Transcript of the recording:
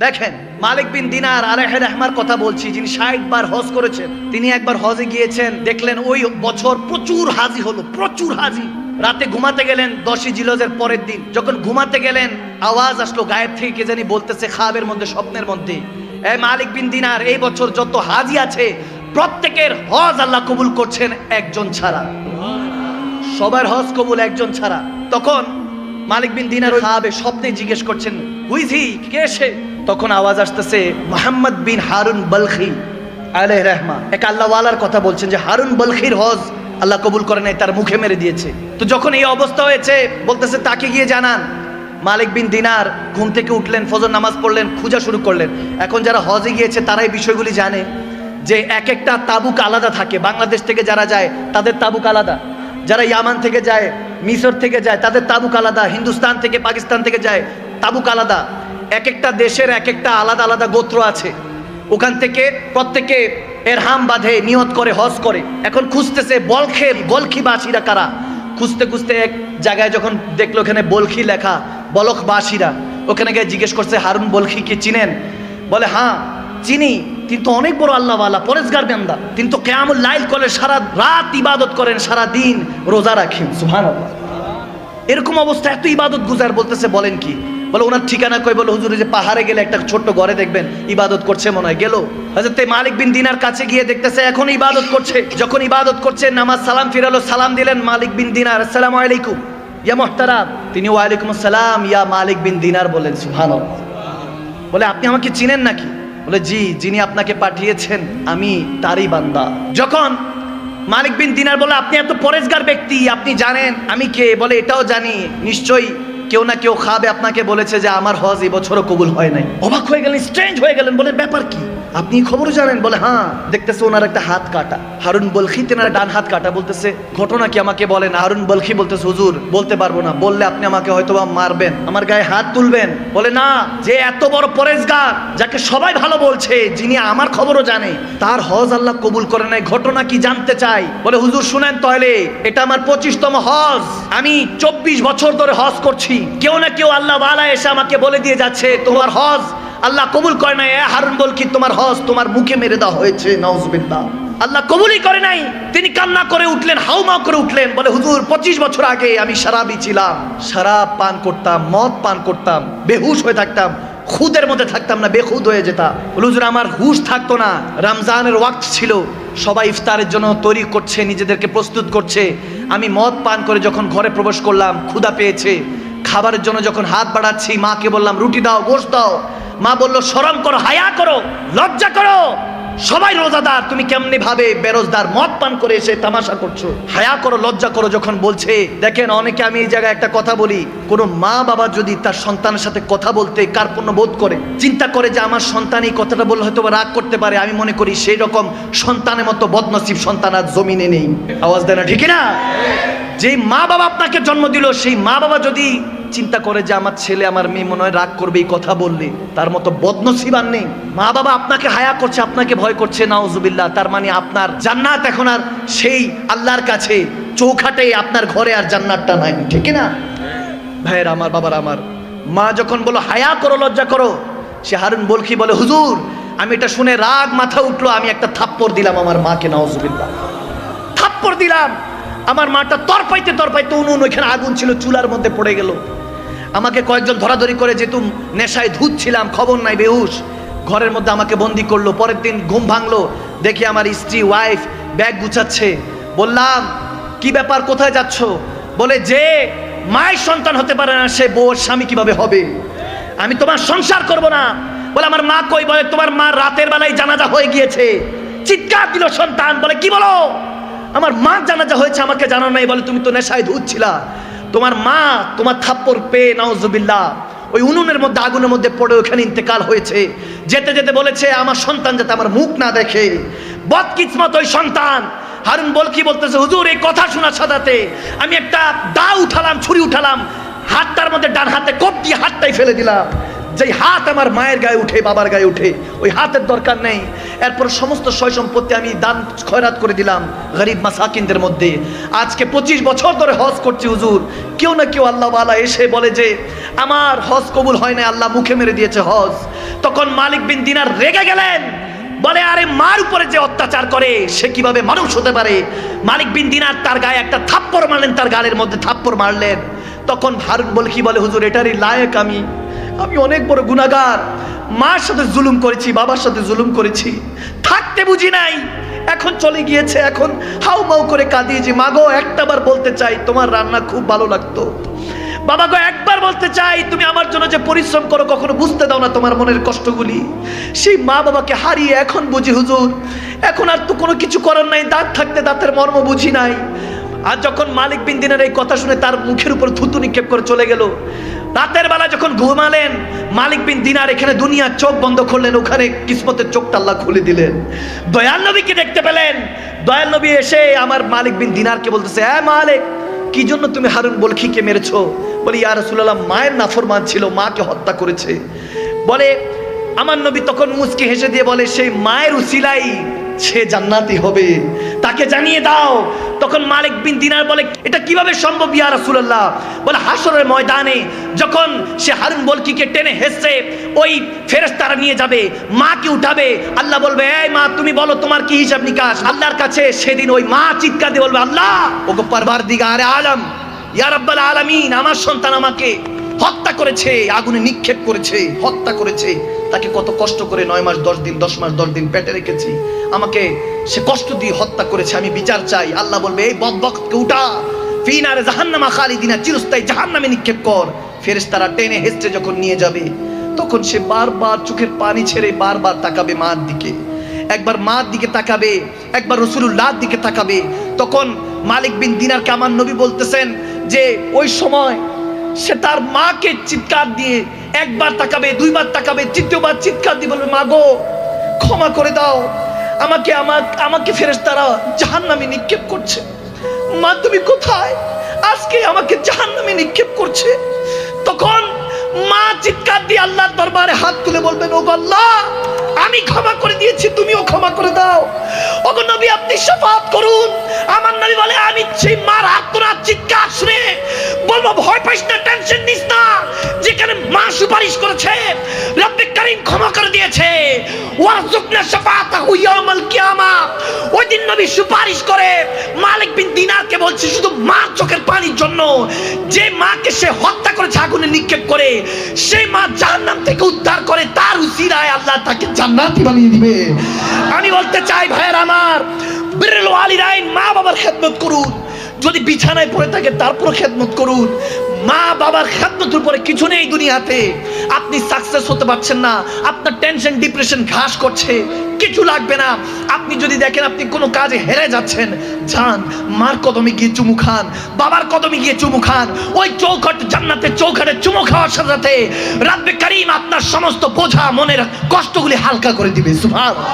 দেখেন মালিক বিন দিনার আলাইহি রাহমার কথা বলছি, যিনি 60 বার হজ করেছেন। তিনি একবার হজে গিয়েছেন, দেখলেন ওই বছর প্রচুর হাজি হলো, প্রচুর হাজি। রাতে ঘুমাতে গেলেন 10ই জিলহজের পরের দিন। যখন ঘুমাতে গেলেন আওয়াজ আসলো গায়েব থেকে, কে জানি বলতেছে খাবের মধ্যে, স্বপ্নের মধ্যে, এই মালিক বিন দিনার, এই বছর যত হাজি আছে প্রত্যেকের হজ আল্লাহ কবুল করছেন একজন ছাড়া। সবার হজ কবুল, একজন ছাড়া। তখন মালিক বিন দিনার খাবে স্বপ্নে জিজ্ঞেস করছেন, হুইজি, কে সে? তখন আওয়াজ আসতেছে মুহাম্মদ বিন হারুন বলখি আলাইহি রাহমা, এক আল্লাহওয়ালার কথা বলছেন যে হারুন বলখির হজ আল্লাহ কবুল করে নাই, তার মুখে মেরে দিয়েছে। তো যখন এই অবস্থা হয়েছে বলতেছে তাকে গিয়ে জানান। মালিক বিন দিনার ঘুম থেকে উঠলেন, ফজর নামাজ পড়লেন, খোঁজা শুরু করলেন। এখন যারা হজে গিয়েছে তারা এই বিষয়গুলি জানে যে এক একটা তাবুক আলাদা থাকে। বাংলাদেশ থেকে যারা যায় তাদের তাবুক আলাদা, যারা ইয়ামান থেকে যায়, মিশর থেকে যায়, তাদের তাবুক আলাদা, হিন্দুস্তান থেকে পাকিস্তান থেকে যায় তাবুক আলাদা। এক একটা দেশের এক একটা আলাদা আলাদা গোত্র আছে। ওখান থেকে প্রত্যেকে এরহাম বাঁধে, নিয়ত করে হজ করে। এখন খুঁজতেছে বলখিবাসীরা কারা। খুঁজতে খুঁজতে এক জায়গায় যখন দেখলো ওখানে বলখি লেখা, বলখবাসীরা, ওখানে গিয়ে জিজ্ঞেস করছে হারুন বলখিকে চিনেন? বলে হ্যাঁ চিনি, কিন্তু অনেক বড় আল্লাহওয়ালা, পরেজগার বান্দা। তিনি তো কিয়ামুল লাইল করে সারা রাত ইবাদত করেন, সারা দিন রোজা রাখেন। সুবহানাল্লাহ। এরকম অবস্থা, এত ইবাদত গুজার। বলতেছে বলেন কি? বলে ওনার ঠিকানা কই? বলে হুজুর যে পাহাড়ে গেলে একটা ছোট্ট ঘরে দেখবেন ইবাদত করছে মনে হয়। গেল হযরত মালিক বিন দিনার কাছে গিয়ে দেখতেছে এখন ইবাদত করছে। যখন ইবাদত করছে নামাজ সালাম ফিরালো, সালাম দিলেন মালিক বিন দিনার, আসসালামু আলাইকুম ইয়া মুহতারাম। তিনি ওয়ালাইকুম আসসালাম ইয়া মালিক বিন দিনার বলেন। সুবহানাল্লাহ। বলে আপনি আমাকে চিনেন নাকি? বলে জি, যিনি আপনাকে পাঠিয়েছেন আমি তারই বান্দা। যখন মালিক বিন দিনার বলে আপনি এত পরেজগার ব্যক্তি, আপনি জানেন আমি কে? বলে এটাও জানি, নিশ্চয়ই কেউ না কেউ খাবে আপনাকে বলেছে যে আমার হজ এই বছরও কবুল হয় নাই। অবাক হয়ে গেলেন, স্ট্রেঞ্জ হয়ে গেলেন। বলে ব্যাপার কি? আপনি খবর জানেন? বলে হ্যাঁ। দেখতেছে ওনার একটা হাত কাটা, হারুন বলখি তেনার ডান হাত কাটা। বলতেছে ঘটনা কি আমাকে বলেন। হারুন বলখি বলতেছে হুজুর বলতে পারবো না, বললে আপনি আমাকে হয়তো মারবেন, আমার গায়ে হাত তুলবেন। বলে না, যে এত বড় পরেজগার, যাকে সবাই ভালো বলছে, যিনি আমার খবরও জানে, তার হজ আল্লাহ কবুল করে নাই, ঘটনা কি জানতে চাই। বলে হুজুর শুনেন তাহলে, এটা আমার 25তম হজ, আমি 24 বছর ধরে হজ করছি। কেউ না কেউ আল্লাহ ওয়ালা এসে আমাকে বলে দিয়ে যাচ্ছে তোমার হজ আল্লাহ কবুল করে নাই। হারুন বলখি তোমার হজ তোমার মুখে মেরে দেওয়া হয়েছে, নাউজুবিল্লাহ, আল্লাহ কবুলই করে নাই। তিনি কান্না করে উঠলেন, হাউমাউ করে উঠলেন। বলে হুজুর 25 বছর আগে আমি শরাবী ছিলাম, শরাব পান করতাম, মদ পান করতাম, বেহুশ হয়ে থাকতাম, খুদের মধ্যে থাকতাম না, বেখুদ হয়ে যেতাম। বলে হুজুর আমার হুশ থাকতো না, রমজানের ওয়াক্ত ছিল, সবাই ইফতারের জন্য তৈরি করছে, নিজেদেরকে প্রস্তুত করছে। আমি মদ পান করে যখন ঘরে প্রবেশ করলাম, ক্ষুধা পেয়েছে, খাবারের জন্য যখন হাত বাড়াচ্ছি, মাকে বললাম রুটি দাও, গোশত দাও। মা বলল শরম করো, হায়া করো, লজ্জা করো, সবাই রোজাদার, তুমি কেমনি ভাবে বেরোজদার মদ পান করে এসে তামাশা করছো, হায়া করো, লজ্জা করো। যখন বলছে, দেখেন অনেকে, আমি এই জায়গায় একটা কথা বলি, কোনো মা বাবা যদি তার সন্তানের সাথে কথা বলতে কার্পণ্য বোধ করে, চিন্তা করে যে আমার সন্তান এই কথাটা বললে হয়তো রাগ করতে পারে, আমি মনে করি সেই রকম সন্তানের মতো বদনসিব সন্তান আর জমিনে নেই। আওয়াজ দেয় না? ঠিক না? যেই মা বাবা আপনাকে জন্ম দিল, সেই মা বাবা যদি চিন্তা করে যে আমার ছেলে আমার মেয়ে মনে হয় রাগ করবে এই কথা বললে, তার মতো বদনসিব আর নেই। মা বাবা আপনাকে হায়া করছে, আপনাকে ভয় করছে, নাউজুবিল্লাহ, তার মানে আপনার জান্নাত এখন আর সেই আল্লাহর কাছে চৌখাটে, আপনার ঘরে আর জান্নাতটা নাই। ঠিক না ভাইয়ের আমার, বাবার আমার? মা যখন বলো হায়া করো, লজ্জা করো, সে হারুন বলখি বলে হুজুর আমি এটা শুনে রাগ মাথা উঠলো, আমি একটা থাপ্পড় দিলাম আমার মাকে, নাউজুবিল্লাহ, থাপ্পড় দিলাম। আমার মাটা তরপাইতে তরপাইতে উনুন, ওইখানে আগুন ছিল, চুলার মধ্যে পড়ে গেল। আমাকে কয়েকজন ধরাধরি করে, যেহেতু নেশায় ধুচ্ছিলাম, খবর নাই, বেহুশ, ঘরের মধ্যে আমাকে বন্দি করলো। পরের দিন ঘুম ভাঙলো, দেখি আমার স্ত্রী ওয়াইফ ব্যাগ গুছাচ্ছে। বললাম কি ব্যাপার, কোথায় যাচ্ছ? বলে যে মায়ের সন্তান হতে পারে না, সে বউর স্বামী কিভাবে হবে? আমি তোমার সংসার করব না। বলে আমার মা কই? বলে তোমার মা রাতের বেলায় জানাজা হয়ে গিয়েছে। চিৎকার দিল সন্তান। বলে কি বলো? আমার মা জানাজা হয়েছে, আমাকে জানো নাই? বলে তুমি তো নেশায় ধুচ্ছিলা, তোমার মা তোমার থাপ্পড় পেয়ে নাউজুবিল্লাহ ওই উনুনের মধ্যে, আগুনের মধ্যে পড়ে ওখানে ইন্তেকাল হয়েছে। যেতে যেতে বলেছে আমার সন্তান যাতে আমার মুখ না দেখে। বদকিসমত ওই সন্তান। হারুন বলখি বলতেছে হুজুর এই কথা শোনার সাথে আমি একটা দা উঠালাম, ছুরি উঠালাম, হাতটার মধ্যে ডান হাতে কোপ দিয়ে হাতটাই ফেলে দিলাম। যেই হাত আমার মায়ের গায়ে উঠে, বাবার গায়ে উঠে, ওই হাতের দরকার নেই। এরপর সমস্ত সয় সম্পত্তি আমি দান খয়রাত করে দিলাম গরিব মাসাকিনদের মধ্যে। আজকে 25 বছর ধরে হজ করছি হুজুর, কেউ না কেউ আল্লাহওয়ালা এসে বলে যে আমার হজ কবুল হয় না, আল্লাহ মুখে মেরে দিয়েছে হজ। তখন মালিক বিন দিনার রেগে গেলেন, বলে আরে মার উপরে যে অত্যাচার করে সে কিভাবে মানুষ হতে পারে। মালিক বিন দিনার তার গায়ে একটা থাপ্পড় মারলেন, তার গালের মধ্যে থাপ্পড় মারলেন। তখন হারুন বলকি বলে হুজুর এটারই লায়েক আমি অনেক বড় গুনাহগার, মার সাথে জুলুম করেছি, বাবার সাথে জুলুম করেছি, থাকতে বুঝি নাই, এখন চলে গিয়েছে, এখন হাউ মাউ করে কাঁদি যে মাগো একটাবার বলতে চাই তোমার রান্না খুব ভালো লাগতো, বাবা গো একবার বলতে চাই তুমি আমার জন্য যে পরিশ্রম করো কখনো বুঝতে দাও না তোমার মনের কষ্টগুলি। সেই মা বাবাকে হারিয়ে এখন বুঝি হুজুর, এখন আর তো কোনো কিছু করার নাই, দাঁত থাকতে দাঁতের মর্ম বুঝি নাই। আর যখন মালিক বিন দিনার এই কথা শুনে তার মুখের উপর থুতু নিক্ষেপ করে চলে গেল। রাতের বেলা যখন ঘুমালেন মালিক বিন দিনার এখানে দুনিয়ার চোখ বন্ধ করলেন, ওখানে কিসমতের চোখটা আল্লাহ খুলে দিলেন। দয়াল নবীকে দেখতে পেলেন। দয়াল নবী এসে আমার মালিক বিন দিনারকে বলতেছে, হ্যাঁ মালিক কি জন্য তুমি হারুন বলখিকে মেরেছো? বলি ইয়া রাসূলুল্লাহ মায়ের নাফরমান ছিল, মাকে হত্যা করেছে। বলে আমার নবী তখন মুচকি হেসে দিয়ে বলে সেই মায়ের উসিলাই সে জান্নাতি হবে, তাকে জানিয়ে দাও। তখন মালিক বিন দিনার বলে এটা কিভাবে সম্ভব ইয়া রাসূলুল্লাহ? বলে হাসরের ময়দানে যখন সে হারুন বলকিকে টেনে হেসে ওই ফেরেশতারা নিয়ে যাবে, মাকে উঠাবে, আল্লাহ বলবে এই মা তুমি বলো তোমার কি হিসাব নিকাশ। আল্লাহর কাছে সেদিন ওই মা চিৎকার দিয়ে বলবে আল্লাহ ওগো পারওয়ারদিগারে আলম ইয়া রাব্বাল আলামিন, আমার সন্তান আমাকে হত্যা করেছে, আগুনে নিক্ষেপ করেছে, হত্যা করেছে, তাকে কত কষ্ট করে 9 মাস 10 দিন 10 মাস 10 দিন পেটে রেখেছি, আমাকে সে কষ্ট দিয়ে হত্যা করেছে, আমি বিচার চাই। আল্লাহ বলবে এই বদবখতকে উঠা, ফি নারে জাহান্নামা খালিদিনা, চিরস্থায়ী জাহান্নামে নিক্ষেপ কর। ফেরেশতারা টেনে হেঁচড়ে যখন নিয়ে যাবে তখন সে বারবার চোখের পানি ছেড়ে বারবার তাকাবে মার দিকে, একবার মার দিকে তাকাবে, একবার রাসূলুল্লাহর দিকে তাকাবে। তখন মালিক বিন দিনারকে আমার নবী বলতেছেন যে ওই সময় সে তার মাকে চিৎকার দিয়ে একবার তাকাবে, দুইবার তাকাবে, তৃতীয়বার চিৎকার দিয়ে বলবে মা গো ক্ষমা করে দাও আমাকে, আমাকে ফেরেশতারা জাহান্নামে নিক্ষেপ করছে, মা তুমি কোথায়? আজকে আমাকে জাহান্নামে নিক্ষেপ করছে। তখন মা চিৎকার দিয়ে আল্লাহর দরবারে হাত তুলে বলবেন ওগো আল্লাহ আমি ক্ষমা করে দিয়েছি, তুমিও ক্ষমা করে দাও। ওগো নবী আপনি শাফাআত করুন। আমার নবী বলে আমি সেই মার আর্তনাদ চিৎকার শুনে বলবো ভয় পাইস না, টেনশন নিস না, যেখানে মা সুপারিশ করেছে রব্বে কারীম ক্ষমা করে দিয়েছে, ওয়ারযুকনা শাফাআতাহু ইয়াউমাল কিয়ামা। ওই দিন নবী সুপারিশ করে মালিক বিন দিনারকে বলছে শুধু মার চোখের পানির জন্য, যে মাকে সে হত্যা করেছে আগুনে নিক্ষেপ করে, সেই মা জাহান্নাম থেকে উদ্ধার করে, তার উসিলায় আল্লাহ তাকে জান্নাতি বানিয়ে দিবে। আমি বলতে চাই ভাইয়ের আমার, বিররুল ওয়ালিদাইন মা বাবার খেদমত করুন, যদি বিছানায় পড়ে থাকে তারপর খেদমত করুন। মা বাবার খেদমতের উপরে কিছু নেই দুনিয়াতে। আপনি সাকসেস হতে পারছেন না, আপনার টেনশন ডিপ্রেশন ঘাস করছে, কিছু লাগবে না। আপনি যদি দেখেন আপনি কোনো কাজে হেরে যাচ্ছেন, যান মার কদমে গিয়ে চুমু খান, বাবার কদমে গিয়ে চুমু খান। ওই চৌখট জান্নাতের চৌখটে চুমু খাওয়ার সাথে সাথে রব্বে কারীম আপনার সমস্ত বোঝা মনের কষ্টগুলি হালকা করে দিবে। সুবহানাল্লাহ।